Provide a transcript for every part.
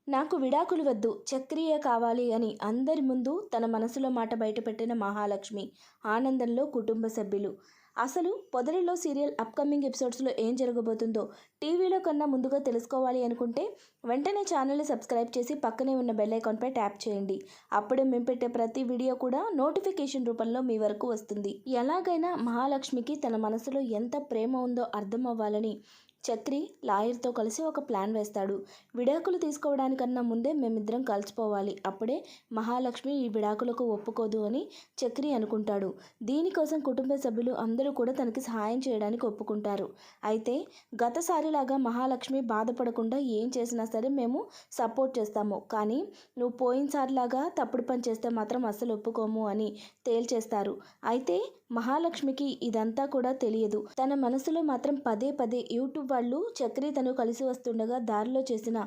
నాకు విడాకులు వద్దు, చక్రియే కావాలి అని అందరి ముందు తన మనసులో మాట బయటపెట్టిన మహాలక్ష్మి. ఆనందంలో కుటుంబ సభ్యులు. అసలు పొదరిలో సీరియల్ అప్కమింగ్ ఎపిసోడ్స్లో ఏం జరగబోతుందో టీవీలో కన్నా ముందుగా తెలుసుకోవాలి అనుకుంటే వెంటనే ఛానల్ని సబ్స్క్రైబ్ చేసి పక్కనే ఉన్న బెల్ ఐకాన్పై ట్యాప్ చేయండి. అప్పుడే మేము పెట్టే ప్రతి వీడియో కూడా నోటిఫికేషన్ రూపంలో మీ వరకు వస్తుంది. ఎలాగైనా మహాలక్ష్మికి తన మనసులో ఎంత ప్రేమ ఉందో అర్థం అవ్వాలని చక్రి లాయర్తో కలిసి ఒక ప్లాన్ వేస్తాడు. విడాకులు తీసుకోవడానికన్నా ముందే మేమిద్దరం కలిసిపోవాలి, అప్పుడే మహాలక్ష్మి ఈ విడాకులకు ఒప్పుకోదు అని చక్రి అనుకుంటాడు. దీనికోసం కుటుంబ సభ్యులు అందరూ కూడా తనకి సహాయం చేయడానికి ఒప్పుకుంటారు. అయితే గతసారిలాగా మహాలక్ష్మి బాధపడకుండా ఏం చేసినా సరే మేము సపోర్ట్ చేస్తాము, కానీ నువ్వు పోయినసారిలాగా తప్పుడు పని చేస్తే మాత్రం అస్సలు ఒప్పుకోము అని తేల్చేస్తారు. అయితే మహాలక్ష్మికి ఇదంతా కూడా తెలియదు. తన మనసులో మాత్రం పదే పదే యూట్యూబ్ వాళ్ళు చక్రి తను కలిసి వస్తుండగా దారిలో చేసిన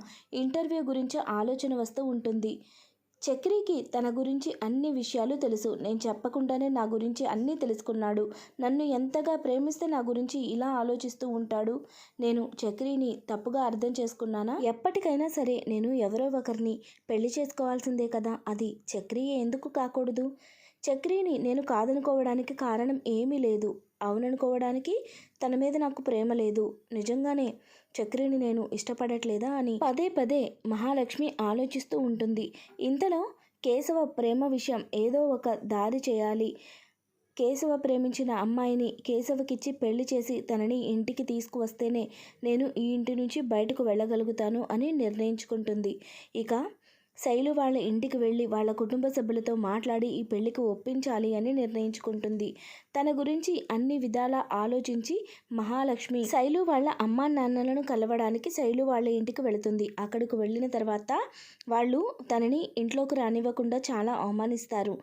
ఇంటర్వ్యూ గురించి ఆలోచన వస్తూ ఉంటుంది. చక్రికి తన గురించి అన్ని విషయాలు తెలుసు. నేను చెప్పకుండానే నా గురించి అన్నీ తెలుసుకున్నాడు. నన్ను ఎంతగా ప్రేమిస్తే నా గురించి ఇలా ఆలోచిస్తూ ఉంటాడు. నేను చక్రిని తప్పుగా అర్థం చేసుకున్నానా? ఎప్పటికైనా సరే నేను ఎవరో ఒకరిని పెళ్లి చేసుకోవాల్సిందే కదా, అది చక్రి ఎందుకు కాకూడదు? చక్రిని నేను కాదనుకోవడానికి కారణం ఏమీ లేదు, అవుననుకోవడానికి తన మీద నాకు ప్రేమ లేదు. నిజంగానే చక్రిని నేను ఇష్టపడట్లేదా అని పదే పదే మహాలక్ష్మి ఆలోచిస్తూ ఉంటుంది. ఇంతలో కేశవ ప్రేమ విషయం ఏదో ఒక దారి చేయాలి, కేశవ ప్రేమించిన అమ్మాయిని కేశవకిచ్చి పెళ్లి చేసి తనని ఇంటికి తీసుకువస్తేనే నేను ఈ ఇంటి నుంచి బయటకు వెళ్ళగలుగుతాను అని నిర్ణయించుకుంటుంది. ఇక శైలు వాళ్ళ ఇంటికి వెళ్ళి వాళ్ళ కుటుంబ సభ్యులతో మాట్లాడి ఈ పెళ్లికి ఒప్పించాలి అని నిర్ణయించుకుంటుంది. తన గురించి అన్ని విధాలా ఆలోచించి మహాలక్ష్మి శైలు వాళ్ళ అమ్మా నాన్నలను కలవడానికి శైలు వాళ్ళ ఇంటికి వెళుతుంది. అక్కడికి వెళ్ళిన తర్వాత వాళ్ళు తనని ఇంట్లోకి రానివ్వకుండా చాలా అవమానిస్తారు.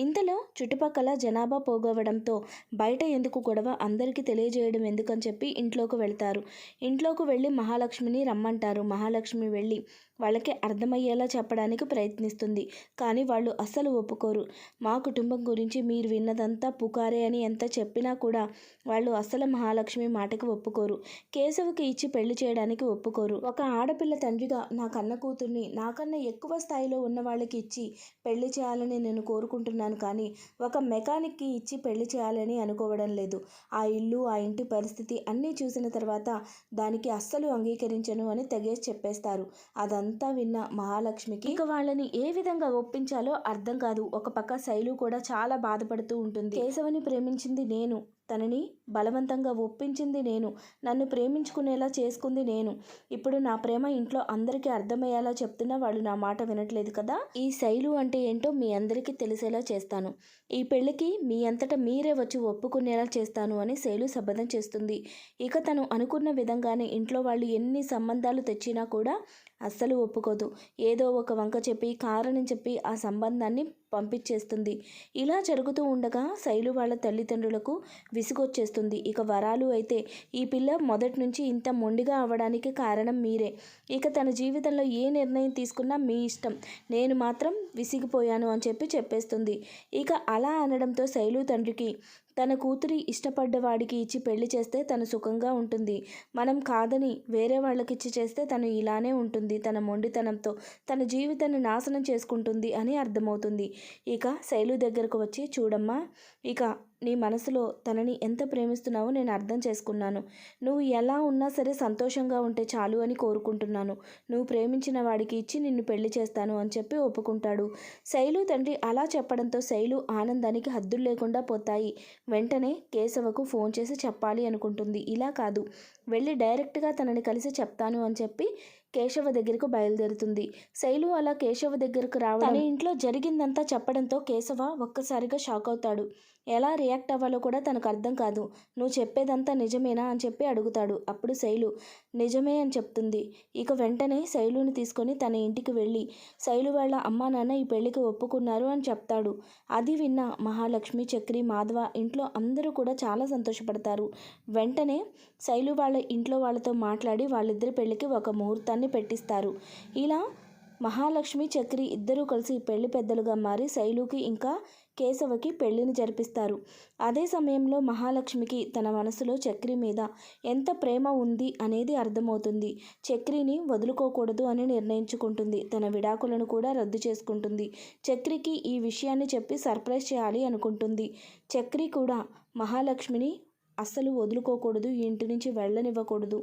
ఇంతలో చుట్టుపక్కల జనాభా పోగవడంతో బయట ఎందుకు గొడవ, అందరికీ తెలియజేయడం ఎందుకని చెప్పి ఇంట్లోకి వెళ్తారు. ఇంట్లోకి వెళ్ళి మహాలక్ష్మిని రమ్మంటారు. మహాలక్ష్మి వెళ్ళి వాళ్ళకి అర్థమయ్యేలా చెప్పడానికి ప్రయత్నిస్తుంది, కానీ వాళ్ళు అస్సలు ఒప్పుకోరు. మా కుటుంబం గురించి మీరు విన్నదంతా పుకారే అని ఎంత చెప్పినా కూడా వాళ్ళు అస్సలు మహాలక్ష్మి మాటకి ఒప్పుకోరు. కేశవకి ఇచ్చి పెళ్లి చేయడానికి ఒప్పుకోరు. ఒక ఆడపిల్ల తండ్రిగా నా కన్న కూతుర్ని నాకన్నా ఎక్కువ స్థాయిలో ఉన్న వాళ్ళకి ఇచ్చి పెళ్లి చేయాలని నేను కోరుకుంటున్నాను, కానీ ఒక మెకానిక్కి ఇచ్చి పెళ్లి చేయాలని అనుకోవడం లేదు. ఆ ఇల్లు ఆ ఇంటి పరిస్థితి అన్నీ చూసిన తర్వాత దానికి అస్సలు అంగీకరించను అని తెగేసి చెప్పేస్తారు. అదంతా విన్న మహాలక్ష్మికి ఇక వాళ్ళని ఏ విధంగా ఒప్పించాలో అర్థం కాదు. ఒక పక్క శైలు కూడా చాలా బాధపడుతూ ఉంటుంది. కేశవని ప్రేమించింది నేను, తనని బలవంతంగా ఒప్పించింది నేను, నన్ను ప్రేమించుకునేలా చేసుకుంది నేను. ఇప్పుడు నా ప్రేమ ఇంట్లో అందరికీ అర్థమయ్యేలా చెప్తున్నా వాళ్ళు నా మాట వినట్లేదు కదా. ఈ శైలు అంటే ఏంటో మీ అందరికీ తెలిసేలా చేస్తాను. ఈ పెళ్లికి మీ అంతటా మీరే వచ్చి ఒప్పుకునేలా చేస్తాను అని శైలు శపథం చేస్తుంది. ఇక తను అనుకున్న విధంగానే ఇంట్లో వాళ్ళు ఎన్ని సంబంధాలు తెచ్చినా కూడా అస్సలు ఒప్పుకోదు. ఏదో ఒక వంక చెప్పి కారణం చెప్పి ఆ సంబంధాన్ని పంపించేస్తుంది. ఇలా జరుగుతూ ఉండగా శైలు వాళ్ళ తల్లిదండ్రులకు విసుగొచ్చేస్తుంది. ఇక వరాలు అయితే ఈ పిల్ల మొదటి నుంచి ఇంత మొండిగా అవ్వడానికి కారణం మీరే. ఇక తన జీవితంలో ఏ నిర్ణయం తీసుకున్నా మీ ఇష్టం, నేను మాత్రం విసిగిపోయాను అని చెప్పేస్తుంది. ఇక అలా అనడంతో శైలు తండ్రికి తన కూతురి ఇష్టపడ్డవాడికి ఇచ్చి పెళ్లి చేస్తే తను సుఖంగా ఉంటుంది, మనం కాదని వేరే వాళ్ళకిచ్చి చేస్తే తను ఇలానే ఉంటుంది, తన మొండితనంతో తన జీవితాన్ని నాశనం చేసుకుంటుంది అని అర్థమవుతుంది. ఇక శైలు దగ్గరకు వచ్చి, చూడమ్మా, ఇక నీ మనసులో తనని ఎంత ప్రేమిస్తున్నావో నేను అర్థం చేసుకున్నాను. నువ్వు ఎలా ఉన్నా సరే సంతోషంగా ఉంటే చాలు అని కోరుకుంటున్నాను. నువ్వు ప్రేమించిన వాడికి ఇచ్చి నిన్ను పెళ్లి చేస్తాను అని చెప్పి ఒప్పుకుంటాడు. శైలు తండ్రి అలా చెప్పడంతో శైలు ఆనందానికి హద్దులు లేకుండా పోతాయి. వెంటనే కేశవకు ఫోన్ చేసి చెప్పాలి అనుకుంటుంది. ఇలా కాదు, వెళ్ళి డైరెక్ట్గా తనని కలిసి చెప్తాను అని చెప్పి కేశవ దగ్గరకు బయలుదేరుతుంది. శైలు అలా కేశవ దగ్గరకు రావడం, తన ఇంట్లో జరిగిందంతా చెప్పడంతో కేశవ ఒక్కసారిగా షాక్ అవుతాడు. ఎలా రియాక్ట్ అవ్వాలో కూడా తనకు అర్థం కాదు. నువ్వు చెప్పేదంతా నిజమేనా అని చెప్పి అడుగుతాడు. అప్పుడు శైలు నిజమే అని చెప్తుంది. ఇక వెంటనే శైలుని తీసుకొని తన ఇంటికి వెళ్ళి శైలు వాళ్ళ అమ్మా నాన్న ఈ పెళ్లికి ఒప్పుకున్నారు అని చెప్తాడు. అది విన్న మహాలక్ష్మి, చక్రి, మాధవ ఇంట్లో అందరూ కూడా చాలా సంతోషపడతారు. వెంటనే శైలు వాళ్ళ ఇంట్లో వాళ్ళతో మాట్లాడి వాళ్ళిద్దరి పెళ్లికి ఒక ముహూర్తాన్ని పెట్టిస్తారు. ఇలా మహాలక్ష్మి చక్రి ఇద్దరూ కలిసి పెళ్లి పెద్దలుగా మారి శైలుకి ఇంకా కేశవకి పెళ్లిని జరిపిస్తారు. అదే సమయంలో మహాలక్ష్మికి తన మనసులో చక్రి మీద ఎంత ప్రేమ ఉంది అనేది అర్థమవుతుంది. చక్రిని వదులుకోకూడదు అని నిర్ణయించుకుంటుంది. తన విడాకులను కూడా రద్దు చేసుకుంటుంది. చక్రికి ఈ విషయాన్ని చెప్పి సర్ప్రైజ్ చేయాలి అనుకుంటుంది. చక్రి కూడా మహాలక్ష్మిని అస్సలు వదులుకోకూడదు, ఈ ఇంటి నుంచి వెళ్ళనివ్వకూడదు.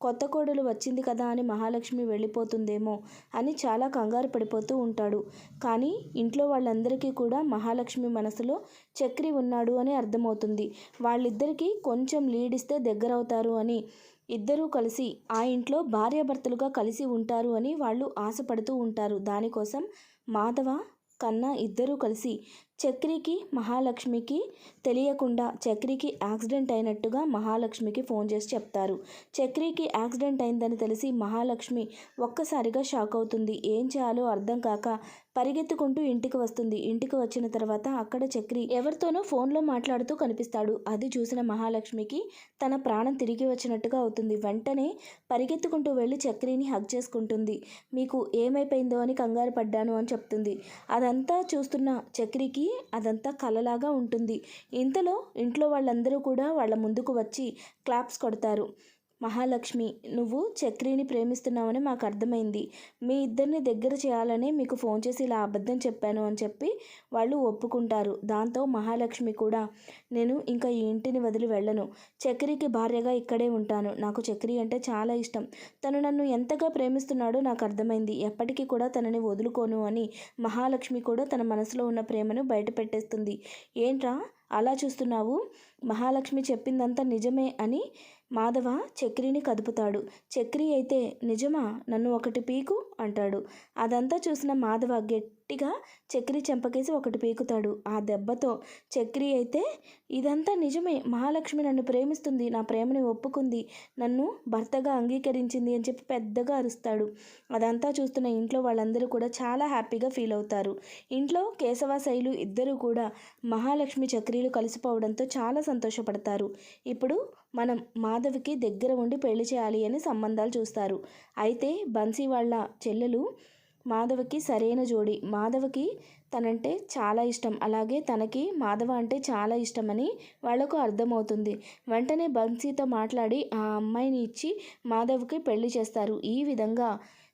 కొత్త కోడలు వచ్చింది కదా అని మహాలక్ష్మి వెళ్ళిపోతుందేమో అని చాలా కంగారు పడిపోతూ ఉంటాడు. కానీ ఇంట్లో వాళ్ళందరికీ కూడా మహాలక్ష్మి మనసులో చక్రి ఉన్నాడు అని అర్థమవుతుంది. వాళ్ళిద్దరికీ కొంచెం లీడ్ ఇస్తే దగ్గరవుతారు అని, ఇద్దరూ కలిసి ఆ ఇంట్లో భార్యాభర్తలుగా కలిసి ఉంటారు అని వాళ్ళు ఆశపడుతూ ఉంటారు. దానికోసం మాధవ కన్నా ఇద్దరూ కలిసి చక్రికి మహాలక్ష్మికి తెలియకుండా చక్రికి యాక్సిడెంట్ అయినట్టుగా మహాలక్ష్మికి ఫోన్ చేసి చెప్తారు. చక్రికి యాక్సిడెంట్ అయిందని తెలిసి మహాలక్ష్మి ఒక్కసారిగా షాక్ అవుతుంది. ఏం చేయాలో అర్థం కాక పరిగెత్తుకుంటూ ఇంటికి వస్తుంది. ఇంటికి వచ్చిన తర్వాత అక్కడ చక్రి ఎవరితోనో ఫోన్లో మాట్లాడుతూ కనిపిస్తాడు. అది చూసిన మహాలక్ష్మికి తన ప్రాణం తిరిగి వచ్చినట్టుగా అవుతుంది. వెంటనే పరిగెత్తుకుంటూ వెళ్ళి చక్రిని హగ్ చేసుకుంటుంది. మీకు ఏమైపోయిందో అని కంగారు పడ్డాను అని చెప్తుంది. అదంతా చూస్తున్న చక్రికి అదంతా కలలాగా ఉంటుంది. ఇంతలో ఇంట్లో వాళ్ళందరూ కూడా వాళ్ళ ముందుకు వచ్చి క్లాప్స్ కొడతారు. మహాలక్ష్మి, నువ్వు చక్రిని ప్రేమిస్తున్నావని మాకు అర్థమైంది. మీ ఇద్దరిని దగ్గర చేయాలని మీకు ఫోన్ చేసి ఇలా అబద్ధం చెప్పాను అని చెప్పి వాళ్ళు ఒప్పుకుంటారు. దాంతో మహాలక్ష్మి కూడా నేను ఇంకా ఈ ఇంటిని వదిలి వెళ్ళను, చక్రికి భార్యగా ఇక్కడే ఉంటాను. నాకు చక్రి అంటే చాలా ఇష్టం. తను నన్ను ఎంతగా ప్రేమిస్తున్నాడో నాకు అర్థమైంది. ఎప్పటికీ కూడా తనని వదులుకోను అని మహాలక్ష్మి కూడా తన మనసులో ఉన్న ప్రేమను బయట పెట్టేస్తుంది. ఏంట్రా అలా చూస్తున్నావు? మహాలక్ష్మి చెప్పిందంతా నిజమే అని మాధవ చక్రిని కదుపుతాడు. చక్రి అయితే నిజమా, నన్ను ఒకటి పీకు అంటాడు. అదంతా చూసిన మాధవ గట్టిగా చక్రి చెంపకేసి ఒకటి పీకుతాడు. ఆ దెబ్బతో చక్రి అయితే ఇదంతా నిజమే, మహాలక్ష్మి నన్ను ప్రేమిస్తుంది, నా ప్రేమని ఒప్పుకుంది, నన్ను భర్తగా అంగీకరించింది అని చెప్పి పెద్దగా అరుస్తాడు. అదంతా చూస్తున్న ఇంట్లో వాళ్ళందరూ కూడా చాలా హ్యాపీగా ఫీల్ అవుతారు. ఇంట్లో కేశవ శైలు ఇద్దరూ కూడా మహాలక్ష్మి చక్రీలు కలిసిపోవడంతో చాలా సంతోషపడతారు. ఇప్పుడు మనం మాధవ్కి దగ్గర ఉండి పెళ్లి చేయాలి అని సంబంధాలు చూస్తారు. అయితే బన్సీ వాళ్ళ చెల్లెలు మాధవ్కి సరైన జోడి. మాధవ్కి తనంటే చాలా ఇష్టం, అలాగే తనకి మాధవ అంటే చాలా ఇష్టమని వాళ్లకు అర్థమవుతుంది. వెంటనే బన్సీతో మాట్లాడి ఆ అమ్మాయిని ఇచ్చి మాధవ్కి పెళ్లి చేస్తారు. ఈ విధంగా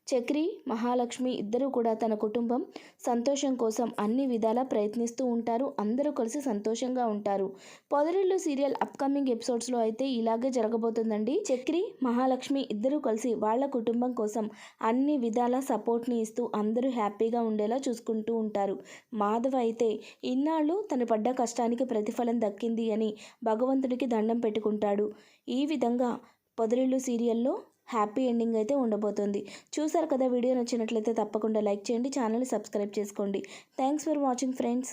చక్రి మహాలక్ష్మి ఇద్దరూ కూడా తన కుటుంబం సంతోషం కోసం అన్ని విధాలా ప్రయత్నిస్తూ ఉంటారు. అందరూ కలిసి సంతోషంగా ఉంటారు. పొదరిల్లు సీరియల్ అప్కమింగ్ ఎపిసోడ్స్లో అయితే ఇలాగే జరగబోతుందండి. చక్రి మహాలక్ష్మి ఇద్దరూ కలిసి వాళ్ళ కుటుంబం కోసం అన్ని విధాల సపోర్ట్ని ఇస్తూ అందరూ హ్యాపీగా ఉండేలా చూసుకుంటూ ఉంటారు. మాధవ్ అయితే ఇన్నాళ్ళు తను పడ్డ కష్టానికి ప్రతిఫలం దక్కింది అని భగవంతుడికి దండం పెట్టుకుంటాడు. ఈ విధంగా పొదరిల్లు సీరియల్లో హ్యాపీ ఎండింగ్ అయితే ఉండబోతుంది. చూసారు కదా, వీడియో నచ్చినట్లయితే తప్పకుండా లైక్ చేయండి, ఛానల్ని సబ్స్క్రైబ్ చేసుకోండి. Thanks for watching friends.